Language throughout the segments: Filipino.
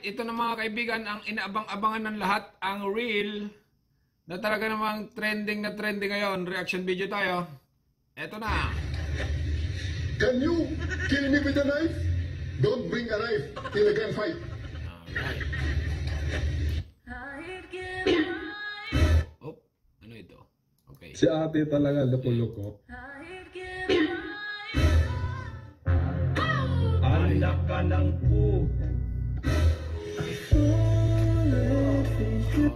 Ito na mga kaibigan, ang inaabang-abangan ng lahat, ang reel na talaga namang trending na trending ngayon. Reaction video tayo. Ito na. Can you kill me with a knife? Don't bring a knife in a gunfight. Oh, ano ito? Okay. Si ate talaga loko-loko. Anak ka ng po.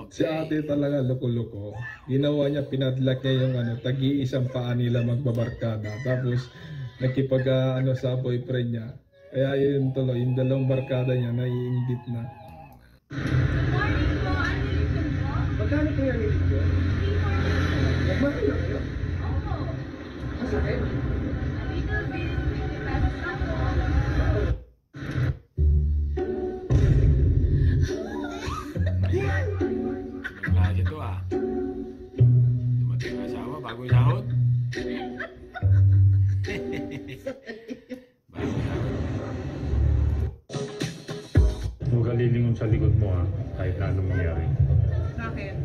Si ate talaga loko-loko. Ginawa niya, pinadlak niya yung tagi-isang paa nila magbabarkada. Tapos nakipag sa boyfriend niya. Kaya yun tuloy, yung dalawang barkada niya naiinggit na. Magkano po yan ito? Magmahal na kayo? Oo. Masakit? Lagi ito ah. Dumating ang asawa, bagong sahod. Huwag ka lilingon sa likod mo kahit na anong mangyari. Bakit?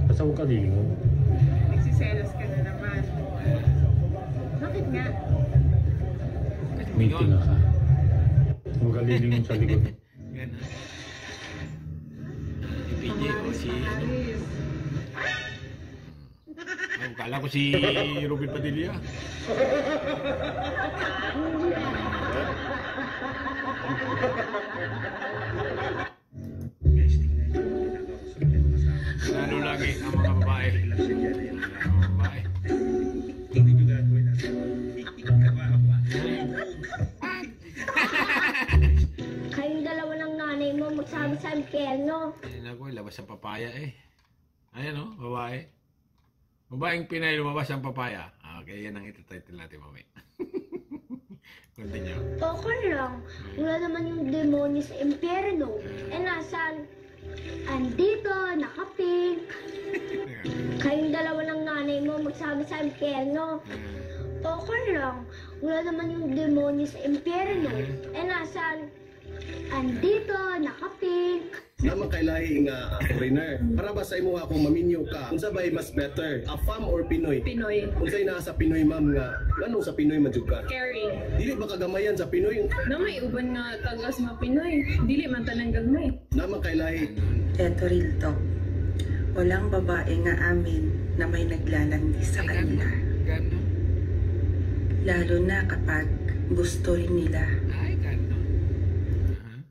Basta huwag ka lilingon. Nagsiselos ka na naman. Bakit nga? May tina ka. Huwag ka lilingon sa likod mo. Ganun. Si PJ o si Oh, kala ko si Robin Padilla. Lalo lagi ang mga babae. Ang babae. Hindi nyo gagawin natin. Kayong dalawa ng nanay mo magsabi sa impyerno. Ayun ako, labas ang papaya eh. Ayan o, babae. Babaeng Pinay, lumabas ang papaya. Okay, yan ang itititle natin mamaya. Continue. Okay lang. Wala naman yung demonyo sa impyerno. Eh nasan? Andito, nakapink. Kayong dalawa ng nanay mo magsabi sa impyerno. Okay lang. Wala naman yung demonyo sa impyerno. Eh nasan? Andito, nakapink. Naman kailahi nga foreigner. Para ba sa imo akong maminyo ka? Unsa ba mas better? Afam or Pinoy? Pinoy. Unsay naa sa Pinoy ma'am nga? Nganong sa Pinoy man jud ka? Caring. Dili ba kagamayan sa Pinoy? Na may uban nga tagas mga Pinoy. Dili man tanang gagmay. Naman kailahi. Eto real talk. Walang babae nga amin na may naglalandi sa kanila. Gano? Lalo na kapag gusto rin nila. Ay, gano.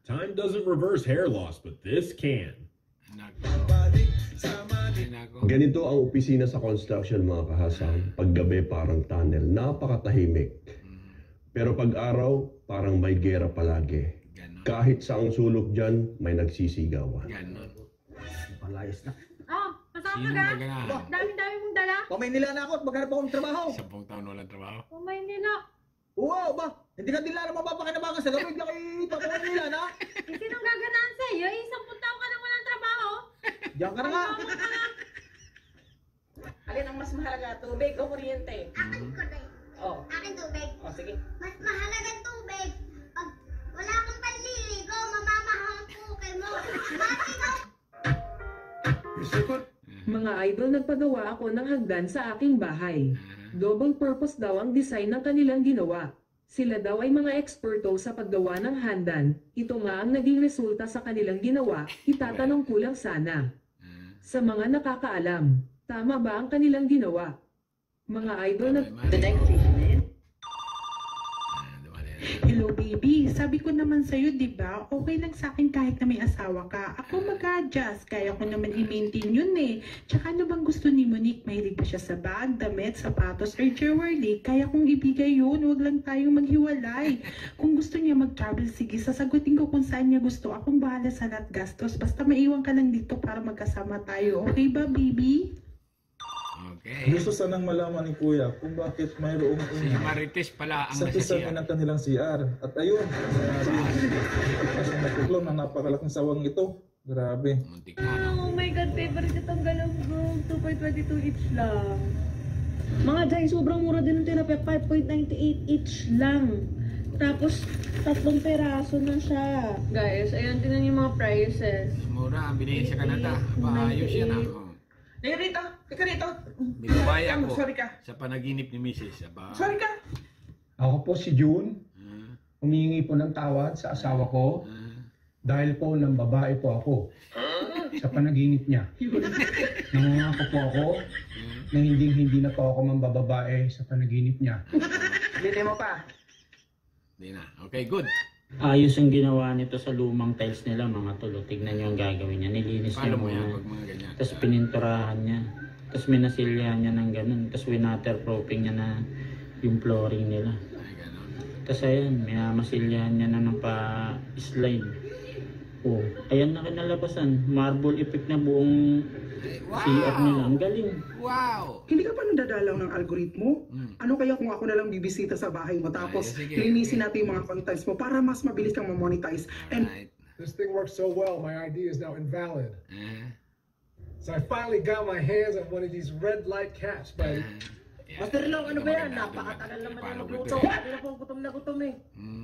Time doesn't reverse hair loss, but this can. Ganito ang opisina sa construction mga kahasang. Paggabi parang tunnel, napakatahimik. Pero pag araw, parang may gera palagi. Kahit saang sulok dyan, may nagsisigawan. Ganon. Palayas na. Oh, pasama Sino ka? magana? Dami-dami mong dala. Pamaynila na ako at maghanap ako ng trabaho. 10 taon walang trabaho. Umay nila. Oo ba? Hindi ka nila na mapapakinabangan sa gawin na kay nila na. Sinong gaganaan sa'yo? Isang puntaw ka nang walang trabaho. Diyan ka na nga. Alin ang mas mahalaga? Tubig o kuryente? Akin ko na Oh. Akin tubig. Oh, sige. Mas mahalaga tubig. Pag wala kang panliligo, mamamahal ang pukay mo. Bakit ikaw? Mga idol, nagpagawa ako ng hagdan sa aking bahay. Double purpose daw ang design ng kanilang ginawa. Sila daw ay mga eksperto sa paggawa ng handan. Ito nga ang naging resulta sa kanilang ginawa. Itatanong ko lang sana. Sa mga nakakaalam, tama ba ang kanilang ginawa? Mga idol na... Hello baby, sabi ko naman sa'yo diba, okay lang sa akin kahit na may asawa ka. Ako mag-adjust, kaya ko naman i-maintain yun eh. Tsaka ano bang gusto ni Monique? Mahilig ba siya sa bag, damit, sapatos, or jewelry? Kaya kong ibigay yun, huwag lang tayong maghiwalay. Kung gusto niya mag-travel, sige, sasagutin ko kung saan niya gusto. Akong bahala sa lahat gastos, basta maiwan ka lang dito para magkasama tayo. Okay ba baby? Okay. Gusto sanang malaman ni Kuya kung bakit mayroong Si Marites pala ang sa pisabi ng kanilang CR. At ayun, kasi natuklong ng napakalaking sawang ito. Grabe. Oh my God, favorite itong galunggong. 2.22 each lang. Mga Jai, sobrang mura din ng therapy. 5.98 each lang. Tapos, 3 peraso na siya. Guys, ayan, tinan yung mga prices. Mura, binigay sa Canada. Maayos yan ah. Teka rito, teka rito. Bigubaya ko Sorry ka. sa panaginip ni Mrs. Sorry ka. Ako po si June. Humingi po ng tawad sa asawa ko dahil po ng babae po ako sa panaginip niya. Nangangako po ako na hindi na po ako mambababae sa panaginip niya. Bili mo pa. Hindi na. Okay, good. Ayos yung ginawa nito sa lumang tiles nila mga tol. Tignan nyo ang gagawin niya. Nilinis niya Paano mo yan muna. pag mga ganyan? Tapos pininturahan niya. Tapos minasilyahan niya ng ganun. Tapos winaterproofing niya na yung flooring nila. Tapos ayan, minamasilyahan niya na ng pa-slide. Oh, ayan na kinalabasan. Marble effect na buong CR nila. Ang galing. Wow! Hindi ka pa nadadalaw ng algoritmo? Ano kaya kung ako na lang bibisita sa bahay mo tapos Ay, sige. linisin natin yung mga contents mo para mas mabilis kang ma-monetize. And This thing works so well, my ID is now invalid. So I finally got my hands on one of these red light caps, buddy. Master Long, ano ba yan? Napakatagal naman yung magluto. Hindi na po gutom na gutom eh.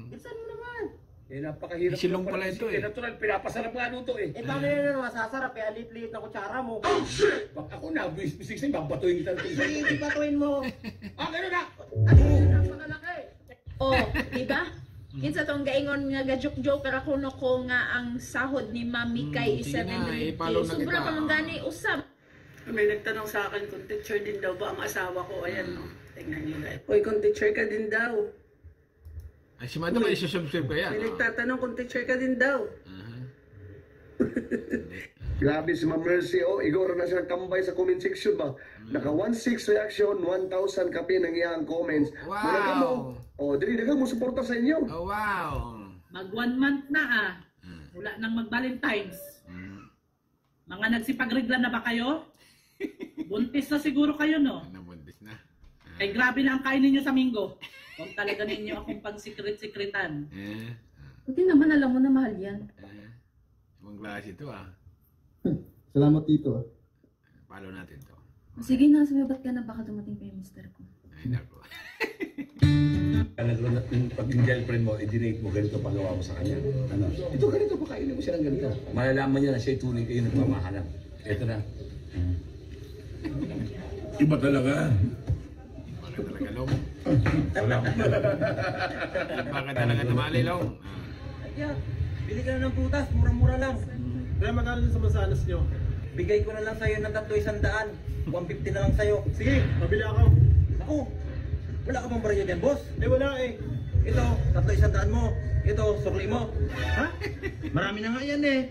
Isan mo naman. Eh, napakahirap. Silong pala ito eh. Natural, pinapasarap nga luto eh. Eh, paano yan naman masasarap? Eh, alit-liit na kutsara mo. Oh, shit! Bak ako na, bisig sa'yo, babatuin kita. Sige, batuin mo. Ah, gano'n na! Napakalaki. Oh, diba? Kinsa tong gaingon nga gajoke-joke pero kuno ko nga ang sahod ni Mami kay sige na, 700K. ipalo na Sobra kita. pa man gani usab. May nagtanong sa akin kung teacher din daw ba ang asawa ko. Ayan, no. Tingnan nyo guys. Hoy, kung teacher ka din daw. Ay, si Madam, ay isusubscribe ka yan. May nagtatanong kung teacher ka din daw. Grabe si Ma'am Mercy, oh, igora na siya tambay sa comment section ba? Naka 1,600 reaction, 1,000 kapi ng iyang comments. Wow! Malaga mo, oh, dili dagang mo suporta sa inyo. Oh, wow! Mag 1 month na ah. Wala nang mag-Valentine's. Mga nagsipagregla na ba kayo? Buntis na siguro kayo, no? Buntis na. Ay grabe na ang kain ninyo sa Minggo. Kung talaga ninyo akong pagsikret-sikretan. Hindi naman alam mo na mahal yan. Ibang klase ito ah. Salamat dito. Follow natin to. Sige na, sumibat ka na baka dumating pa yung mister ko. Ay, nako. Pag yung girlfriend mo, i-dinate mo, ganito pagawa mo sa kanya. Ano? Ito ganito, pakainin mo siya ng ganito. Malalaman niya na siya tunay kayo nagmamahalan. Ito na. Iba talaga. Baka talaga, Long. Baka talaga tumali, Long. Kaya, bili ka na ng putas, mura-mura lang. Kaya magkano din sa mansanas nyo? Bigay ko na lang sa'yo ng 300. 150 na lang sa'yo. Sige, mabili ako. Ako, wala ka bang barya dyan, boss? Eh, wala eh. Ito, 300 mo. Ito, sukli mo. Ha? Marami na nga yan eh.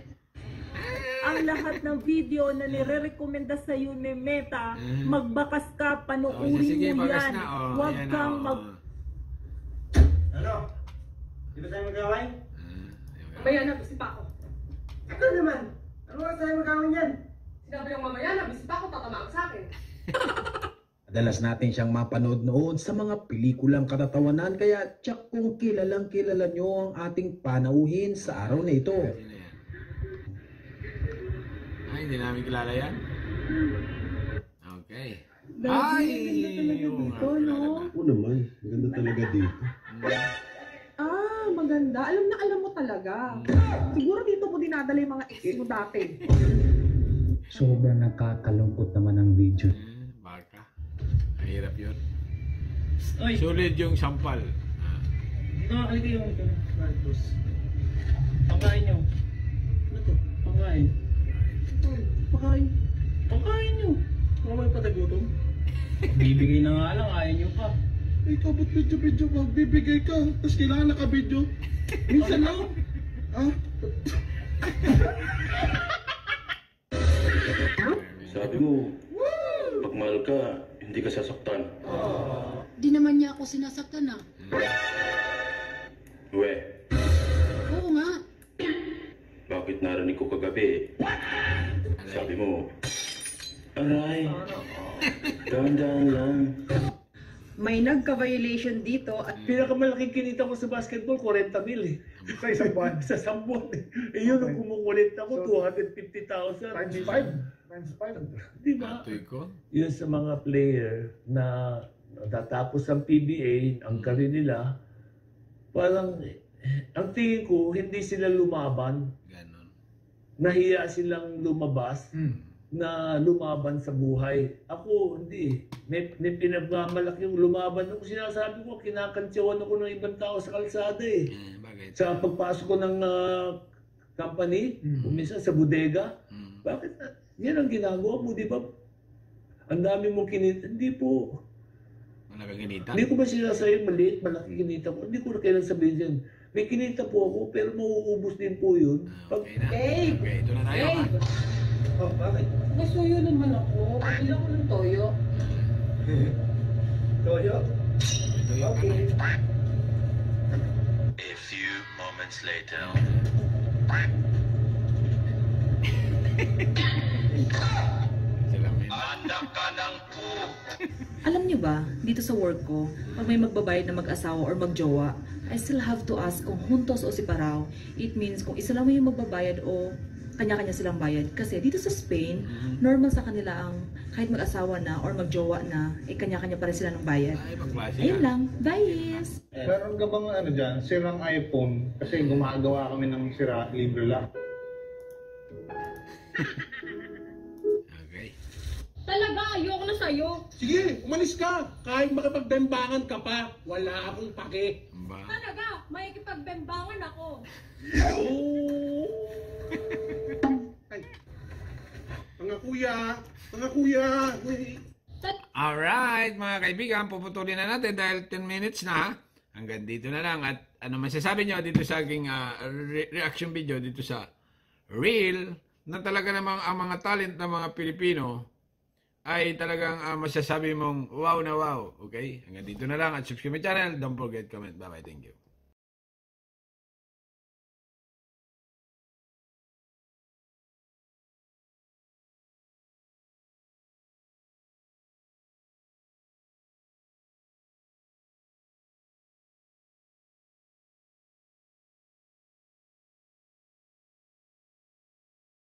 Ang lahat ng video na nire-recommenda sa iyo ni Meta, magbakas ka, panoorin sige, mo bakas yan. na, oh. Huwag Ayan, kang oh. mag... Ano? Di ba tayo magkaway? Mamaya na, busy pa ako. Ito naman. Ano ba tayo magkaway yan? Sinabi ng mamaya na, busy pa ako, tatamaan sa akin. Madalas natin siyang mapanood noon sa mga pelikulang katatawanan kaya tsak kung kilalang kilala nyo ang ating panauhin sa araw na ito. Ay, hindi namin kilala yan. Okay. Ay! Dito, no? Oo naman, maganda talaga dito. Ah, maganda. Alam mo talaga. Siguro dito mo dinadala yung mga ex mo dati. Sobrang nakakalungkot naman ang video. Baka. Mahirap yun. Oy. Sulit yung sampal. Dito nga kayo yung ito. Pagkain nyo. Ano to? Pagkain. Pagkain. Pagkain nyo. Mamay patagutom. Bibigay na nga lang, ayaw nyo pa. Ikaw ba't video magbibigay ka? Tapos kailangan naka-video. Minsan lang. Ha? Sabi mo, pag mahal ka, hindi ka sasaktan. Di naman niya ako sinasaktan ah. We, Oo nga. bakit narinig ko kagabi? Sabi mo, aray, dahan-dahan lang. May nagka-violation dito at Pinakamalaking kinita ko sa basketball, 40,000 eh. Sa isang buwan. Sa isang buwan eh. Eh yun, ang kumukulit ako, 250,000. Times 5. Times 5. Di ba? Yun sa mga player na natatapos ang PBA, ang career nila, parang, ang tingin ko, hindi sila lumaban. Nahiya silang lumabas na lumaban sa buhay. Ako, hindi. May pinagmamalaki yung lumaban. Ako sinasabi ko, kinakantsawan ako ng ibang tao sa kalsada eh. Sa pagpasok ko ng company, minsan sa bodega. Bakit? Yan ang ginagawa mo, di ba? Ang dami mong kinita. Hindi po. Malaki kinita? Hindi ko ba sinasayang maliit, malaki kinita ko? Hindi ko na kailan sabihin yan. May kinita po ako, pero mauubos din po yun. Okay, ito na tayo. Oh, bakit? May suyo naman ako. Pabila ko ng toyo. Toyo? Okay. A few moments later. Anak ka ng po. Alam niyo ba, dito sa work ko, pag may magbabayad na mag-asawa or magjowa, I still have to ask kung huntos o separaw. It means kung isa lang mo yung magbabayad o kanya-kanya silang bayad. Kasi dito sa Spain, normal sa kanila ang kahit mag-asawa na or magjowa na, kanya-kanya pa rin sila ng bayad. Ayun lang. Bye! Meron ka bang ano dyan, sirang iPhone? Kasi gumagawa kami ng sira, libre lang. Talaga, ayoko na sa'yo. Sige, umalis ka. Kahit makipagbembangan ka pa, wala akong pake. Talaga, may ikipagbembangan ako. Ay. Mga kuya. Alright, mga kaibigan, puputulin na natin dahil 10 minutes na. Hanggang dito na lang. At ano masasabi nyo dito sa aking reaction video dito sa Reel, na talaga namang ang mga talent ng mga Pilipino ay talagang masasabi mong wow na wow. Okay? Hanggang dito na lang at subscribe my channel. Don't forget comment. Bye-bye. Thank you.